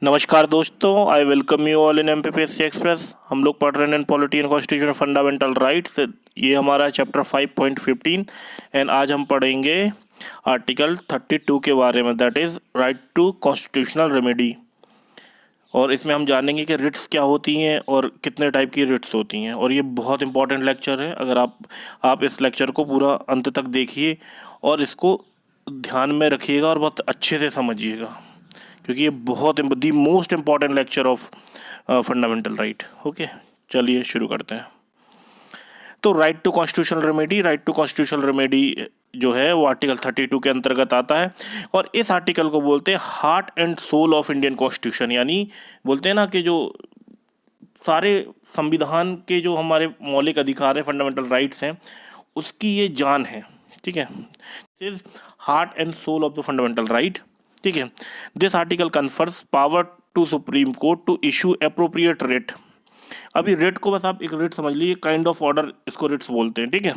नमस्कार दोस्तों, I welcome you all in MPPSC express. हम लोग पढ़ रहे हैं polity and constitution fundamental rights. ये हमारा चैप्टर 5.15 एंड आज हम पढ़ेंगे आर्टिकल 32 के बारे में, that is right to constitutional remedy. और इसमें हम जानेंगे कि रिट्स क्या होती हैं और कितने टाइप की रिट्स होती हैं। और ये बहुत इंपॉर्टेंट लेक्चर है। अगर आप इस लेक्चर को पूरा अंत तक देखिए और इसको ध्यान में रखिएगा और बहुत अच्छे से समझिएगा, क्योंकि ये बहुत the most important lecture of fundamental right. Okay, चलिए शुरू करते हैं। तो राइट टू कॉन्स्टिट्यूशनल रेमेडी जो है वो आर्टिकल 32 के अंतर्गत आता है। और इस आर्टिकल को बोलते हैं heart and soul of Indian constitution, यानी बोलते हैं ना कि जो सारे संविधान के जो हमारे मौलिक अधिकार हैं, फंडामेंटल राइट्स हैं, उसकी ये जान है। ठीक है, this is heart and soul of the fundamental right. ठीक है, this article confers power to supreme court to issue appropriate writ. अभी रेट को बस आप एक रेट समझ लीजिए, काइंड ऑफ ऑर्डर इसको रेट्स बोलते हैं। ठीक है,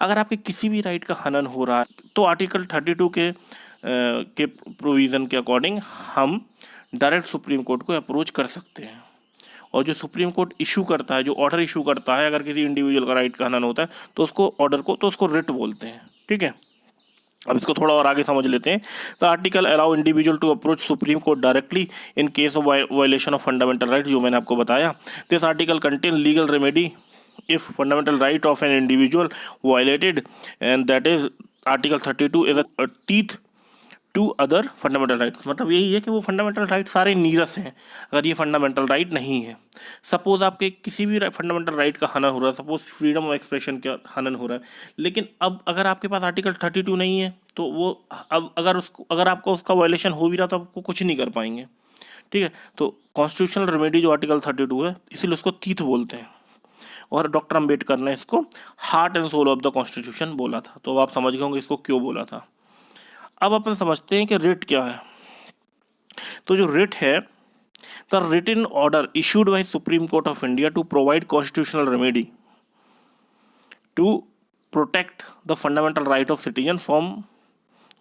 अगर आपके किसी भी राइट का हनन हो रहा है तो आर्टिकल 32 के प्रोविज़न के अकॉर्डिंग हम डायरेक्ट सुप्रीम कोर्ट को अप्रोच कर सकते हैं। और जो सुप्रीम कोर्ट इशू करता है, जो ऑर्डर इशू करता है, अगर किसी इंडिविजुअल का राइट का हनन होता है तो उसको ऑर्डर को रिट बोलते हैं। ठीक है, अब इसको थोड़ा और आगे समझ लेते हैं। The article allow individual to approach supreme court directly in case of violation of fundamental right, जो मैंने आपको बताया। This article contain legal remedy if fundamental right of an individual violated, and that is article 32 is a teeth to other fundamental rights. मतलब यही है कि वो fundamental right सारे नीरस हैं अगर ये फंडामेंटल राइट नहीं है। सपोज आपके किसी भी फंडामेंटल राइट का हनन हो रहा है, सपोज फ्रीडम ऑफ एक्सप्रेशन का हनन हो रहा है, लेकिन अब अगर आपके पास आर्टिकल 32 नहीं है तो वो अब अगर आपका उसका वायलेशन हो भी रहा तो आपको कुछ नहीं कर पाएंगे। ठीक है, तो कॉन्स्टिट्यूशनल रेमेडी जो आर्टिकल 32 है, इसीलिए उसको तीत बोलते हैं। और डॉक्टर अम्बेडकर ने इसको heart and soul of the constitution बोला था। तो अब आप समझ गए होंगे इसको क्यों बोला था। अब अपन समझते हैं कि रिट क्या है। तो जो रिट है, the written order issued by Supreme Court of India to provide constitutional remedy to protect the fundamental right of citizen from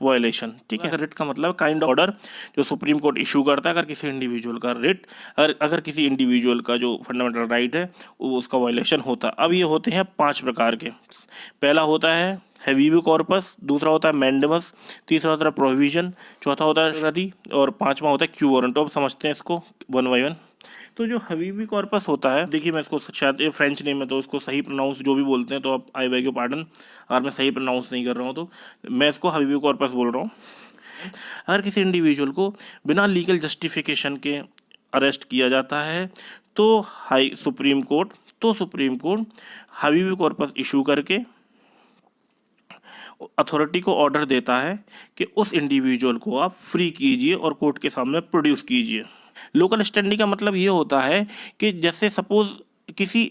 violation. ठीक है, रिट का मतलब काइंड ऑर्डर जो सुप्रीम कोर्ट इशू करता है अगर किसी इंडिविजुअल का रिट, अगर किसी इंडिविजुअल का जो फंडामेंटल राइट है वो उसका वायलेशन होता है। अब ये होते हैं 5 प्रकार के। पहला होता है हैवीबी कॉर्पस, दूसरा होता है मैंडेमस, तीसरा होता है प्रोविजन, चौथा होता है रदी, और 5वां होता है क्यू वारंट। तो अब समझते हैं इसको वन बाई वन। तो जो हबीबी कॉर्पस होता है, देखिए मैं इसको, शायद ये फ्रेंच नेम है तो इसको सही प्रोनाउंस जो भी बोलते हैं, तो आप आई बेग योर पार्डन अगर मैं सही प्रोनाउंस नहीं कर रहा हूँ, तो मैं इसको हबीबी कॉर्पस बोल रहा हूँ। अगर किसी इंडिविजुअल को बिना लीगल जस्टिफिकेशन के अरेस्ट किया जाता है तो supreme court Habibi corpus issue करके अथॉरिटी को ऑर्डर देता है कि उस इंडिविजुअल को आप फ्री कीजिए और कोर्ट के सामने प्रोड्यूस कीजिए। लोकल स्टैंडिंग का मतलब ये होता है कि जैसे सपोज किसी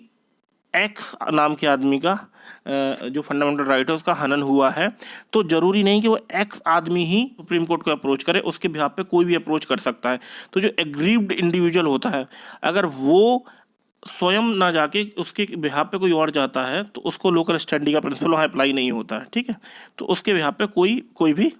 एक्स नाम के आदमी का जो फंडामेंटल राइट है उसका हनन हुआ है, तो जरूरी नहीं कि वो एक्स आदमी ही सुप्रीम कोर्ट को अप्रोच करे, उसके बिहाफ पे कोई भी अप्रोच कर सकता है। तो जो एग्रीव्ड इंडिविजुअल होता है, अगर वो स्वयं ना जाके उसके बिहाफ पे कोई और जाता है तो उसको लोकल स्टैंडिंग का प्रिंसिपल वहाँ अप्लाई नहीं होता है। ठीक है, तो उसके बिहाफ पे कोई भी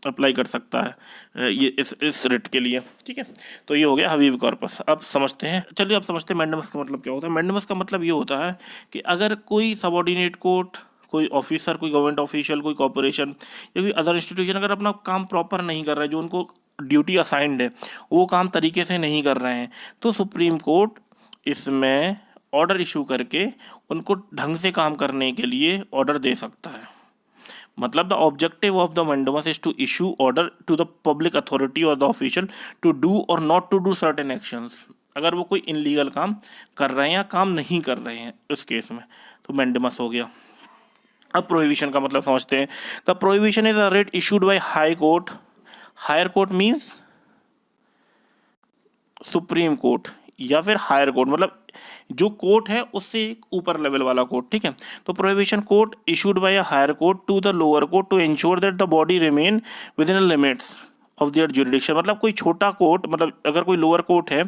अप्लाई कर सकता है ये इस रिट के लिए। ठीक है, तो ये हो गया हबीबी कॉर्पस। अब समझते हैं, चलिए अब समझते हैं मैंडेमस का मतलब क्या होता है। मैंडेमस का मतलब ये होता है कि अगर कोई सबऑर्डिनेट कोर्ट, कोई ऑफिसर, कोई गवर्नमेंट ऑफिशियल, कोई कॉर्पोरेशन या कोई अदर इंस्टीट्यूशन अगर अपना काम प्रॉपर नहीं कर रहा है, जो उनको ड्यूटी असाइंड है वो काम तरीके से नहीं कर रहे हैं, तो सुप्रीम कोर्ट इसमें ऑर्डर इशू करके उनको ढंग से काम करने के लिए ऑर्डर दे सकता है। मतलब the objective of the mandamus is to issue order to the public authority और द ऑफिशियल टू डू और not to do certain actions. अगर वो कोई इनलीगल काम कर रहे हैं या काम नहीं कर रहे हैं उस केस में, तो मैंडेमस हो गया। अब प्रोहिबिशन का मतलब समझते हैं। The prohibition is a writ issued by high court. Higher court means Supreme Court या फिर हायर कोर्ट, मतलब जो कोर्ट है उससे एक ऊपर लेवल वाला कोर्ट। ठीक है, तो prohibition court issued by a higher court to the lower court to ensure that the body remain within limits of their jurisdiction. मतलब कोई छोटा कोर्ट, मतलब अगर कोई लोअर कोर्ट है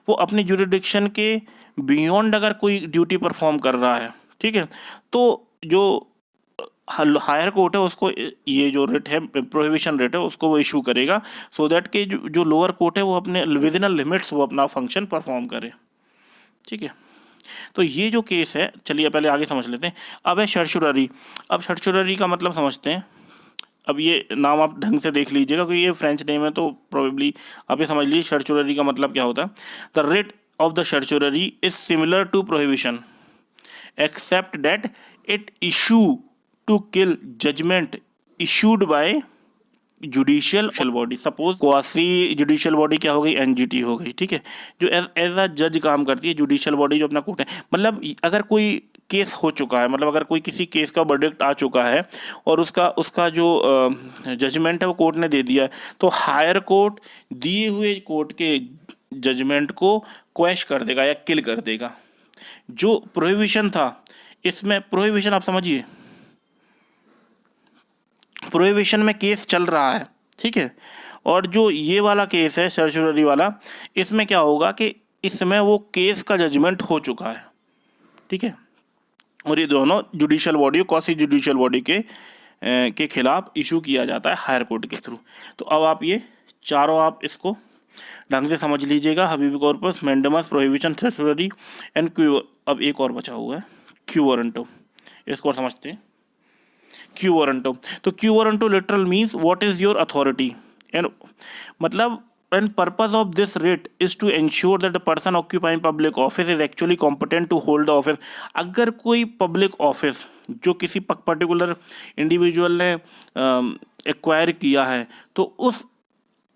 वो अपने ज्यूरिडिक्शन के बियॉन्ड अगर कोई ड्यूटी परफॉर्म कर रहा है, ठीक है, तो जो हायर कोर्ट है उसको ये जो रेट है, प्रोहिबिशन रेट है, उसको वो इशू करेगा, सो दैट कि जो लोअर कोर्ट है वो अपने विद इन लिमिट्स वो अपना फंक्शन परफॉर्म करे। ठीक है, तो ये जो केस है, चलिए पहले आगे समझ लेते हैं। अब है सर्चुररी। अब सर्चुररी का मतलब समझते हैं। अब ये नाम आप ढंग से देख लीजिएगा क्योंकि ये फ्रेंच नेम है, तो प्रोबेबली आप ये समझ लीजिए सर्चुररी का मतलब क्या होता है। The writ of the certiorari is similar to prohibition except that it issue to kill judgment issued by judicial body. Suppose quasi judicial body क्या हो गई, एनजीटी हो गई। ठीक है, जो एज अ जज काम करती है, जुडिशियल बॉडी जो अपना कोर्ट है। मतलब अगर कोई केस हो चुका है, मतलब अगर कोई किसी केस का वर्डिक्ट आ चुका है और उसका उसका जो जजमेंट है वो कोर्ट ने दे दिया है, तो हायर कोर्ट दिए हुए कोर्ट के जजमेंट को क्वैश कर देगा या किल कर देगा। जो प्रोहिबिशन था, इसमें प्रोहिबिशन आप समझिए, प्रोहिबिशन में केस चल रहा है। ठीक है, और जो ये वाला केस है सर्चुररी वाला, इसमें क्या होगा कि इसमें वो केस का जजमेंट हो चुका है। ठीक है, और ये दोनों judicial body, quasi judicial body के खिलाफ इशू किया जाता है हायर कोर्ट के थ्रू। तो अब आप ये चारों आप इसको ढंग से समझ लीजिएगा, Habibi corpus, mandamus, prohibition, सर्चुररी and Q. अब एक और बचा हुआ है क्यू वारंटो, इसको और समझते हैं। क्यू वारंटो, तो quo warranto literal means what is your authority and मतलब and purpose of this writ is to ensure that the person occupying public office is actually competent to hold the office। अगर कोई public office जो किसी particular individual ने acquire किया है, तो उस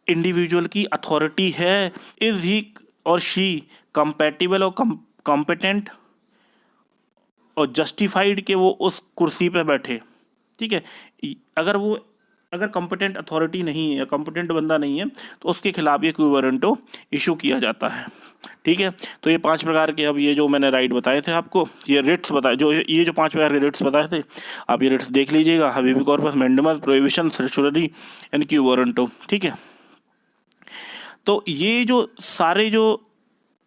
इंडिविजुअल की अथॉरिटी है, इज ही और शी कंपेटिबल और कॉम्पिटेंट और जस्टिफाइड कि वो उस कुर्सी पे बैठे। ठीक है, अगर कॉम्पिटेंट अथॉरिटी नहीं है या कॉम्पिटेंट बंदा नहीं है, तो उसके खिलाफ ये क्यू वारंटो इशू किया जाता है। ठीक है, तो ये 5 प्रकार के, अब ये जो मैंने राइट बताए थे आपको, ये रिट्स बताए, जो ये जो 5 प्रकार के रिट्स बताए थे, आप ये रिट्स देख लीजिएगा, Habibi corpus, mandamus, prohibition, सर्चुररी and quo warranto. ठीक है, तो ये जो सारे जो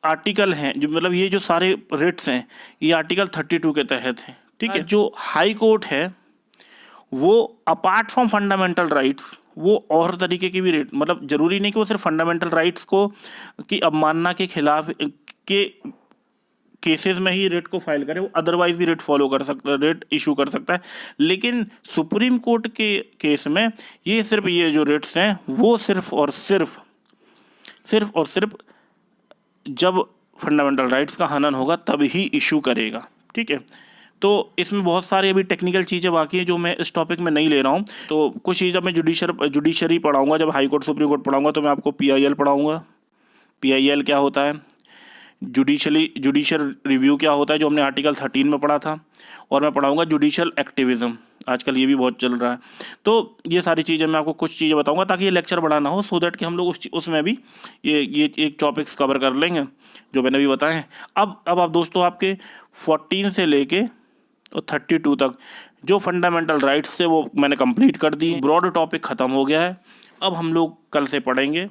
आर्टिकल हैं, जो मतलब ये जो सारे रिट्स हैं, ये आर्टिकल 32 के तहत है। ठीक है, जो हाई कोर्ट है वो अपार्ट फ्रॉम फंडामेंटल राइट्स वो और तरीके की भी रेट, मतलब जरूरी नहीं कि वो सिर्फ फंडामेंटल राइट्स को की अवमानना के खिलाफ के केसेस में ही रेट को फाइल करे, वो अदरवाइज भी रेट फॉलो कर सकता है, रेट इशू कर सकता है। लेकिन सुप्रीम कोर्ट के केस में ये सिर्फ ये जो रेट्स हैं वो सिर्फ और सिर्फ जब फंडामेंटल राइट्स का हनन होगा तब ही इशू करेगा। ठीक है, तो इसमें बहुत सारी अभी टेक्निकल चीज़ें बाकी हैं जो मैं इस टॉपिक में नहीं ले रहा हूँ। तो कुछ चीज़ जब मैं जुडिशरी पढ़ाऊँगा, जब हाई कोर्ट सुप्रीम कोर्ट पढ़ाऊँगा, तो मैं आपको PIL पढ़ाऊँगा। PIL क्या होता है, जुडिशियल रिव्यू क्या होता है, जो हमने आर्टिकल 13 में पढ़ा था, और मैं पढ़ाऊँगा जुडिशियल एक्टिविज़म, आजकल ये भी बहुत चल रहा है। तो ये सारी चीज़ें मैं आपको कुछ चीज़ें बताऊंगा ताकि ये लेक्चर बड़ा ना हो, सो दैट कि हम लोग उसमें भी ये एक टॉपिक्स कवर कर लेंगे जो मैंने भी बताए हैं। अब आप दोस्तों आपके 14 से लेके तो 32 तक जो फंडामेंटल राइट्स से वो मैंने कंप्लीट कर दी। ब्रॉड टॉपिक ख़त्म हो गया है। अब हम लोग कल से पढ़ेंगे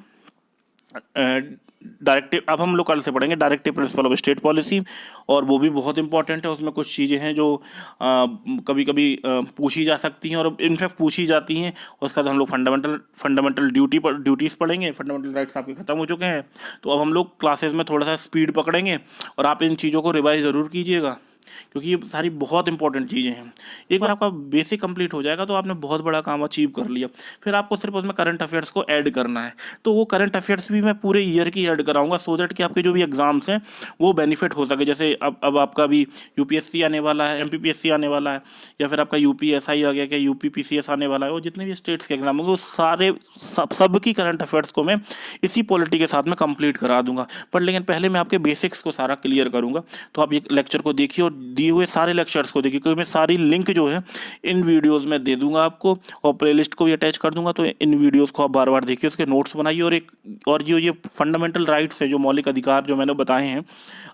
directive principle of state policy, और वो भी बहुत इंपॉर्टेंट है। उसमें कुछ चीज़ें हैं जो कभी कभी पूछी जा सकती हैं और इनफैक्ट पूछी जाती हैं। उसका तो हम लोग फंडामेंटल ड्यूटीज़ पढ़ेंगे। फंडामेंटल राइट्स आपके ख़त्म हो चुके हैं, तो अब हम लोग क्लासेस में थोड़ा सा स्पीड पकड़ेंगे, और आप इन चीज़ों को रिवाइज ज़रूर कीजिएगा क्योंकि ये सारी बहुत इंपॉर्टेंट चीज़ें हैं। एक बार आपका बेसिक कंप्लीट हो जाएगा तो आपने बहुत बड़ा काम अचीव कर लिया। फिर आपको सिर्फ उसमें करंट अफेयर्स को ऐड करना है, तो वो करंट अफेयर्स भी मैं पूरे ईयर की ऐड कराऊंगा, सो दैट कि आपके जो भी एग्जाम्स हैं वो बेनिफिट हो सके। जैसे अब आपका भी UPSC आने वाला है, MPPSC आने वाला है, या फिर आपका UPSI आ गया, क्या UPPCS आने वाला है, वो जितने भी स्टेट्स के एग्जाम होंगे वो सारे सब की करंट अफेयर्स को मैं इसी पॉलिटी के साथ में कंप्लीट करा दूंगा। पर लेकिन पहले मैं आपके बेसिक्स को सारा क्लियर करूंगा। तो आप ये लेक्चर को देखिए और दिए हुए सारे लेक्चर्स को देखिए, क्योंकि मैं सारी लिंक जो है इन वीडियोस में दे दूंगा आपको, और प्लेलिस्ट को भी अटैच कर दूंगा। तो इन वीडियोस को आप बार बार देखिए, उसके नोट्स बनाइए, और जो ये फंडामेंटल राइट्स है, जो मौलिक अधिकार जो मैंने बताए हैं,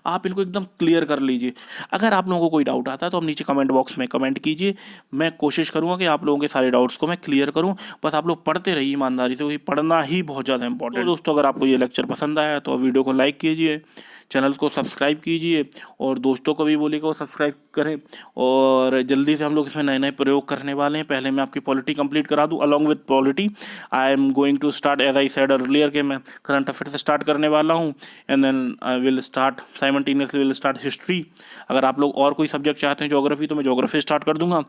आप इनको एकदम क्लियर कर लीजिए। अगर आप लोगों को कोई डाउट आता है तो आप नीचे कमेंट बॉक्स में कमेंट कीजिए। मैं कोशिश करूँगा कि आप लोगों के सारे डाउट्स को मैं क्लियर करूँ। बस आप लोग पढ़ते रहिए ईमानदारी से, क्योंकि पढ़ना ही बहुत ज़्यादा इंपॉर्टेंट है। दोस्तों, अगर आपको ये लेक्चर पसंद आया तो वीडियो को लाइक कीजिए, चैनल को सब्सक्राइब कीजिए, और दोस्तों को भी बोलिए को सब्सक्राइब करें। और जल्दी से हम लोग इसमें नए नए प्रयोग करने वाले हैं। पहले मैं आपकी पॉलिटी कंप्लीट करा दूँ। Along with polity I am going to start, as I said earlier, कि मैं करंट अफेयर से स्टार्ट करने वाला हूँ। And then I will start simultaneously will start history. अगर आप लोग और कोई सब्जेक्ट चाहते हैं ज्योग्राफी, तो मैं ज्योग्राफी स्टार्ट कर दूंगा।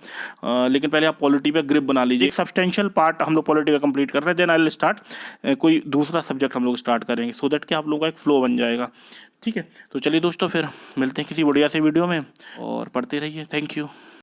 लेकिन पहले आप पॉलिटी पे ग्रिप बना लीजिए। एक सब्सटेंशियल पार्ट हम लोग पॉलिटी का कंप्लीट कर रहे हैं, देन आई विल स्टार्ट कोई दूसरा सब्जेक्ट हम लोग स्टार्ट करेंगे, सो दैट कि आप लोगों का एक फ्लो बन जाएगा। ठीक है, तो चलिए दोस्तों, फिर मिलते हैं किसी बढ़िया से वीडियो में और पढ़ते रहिए। Thank you.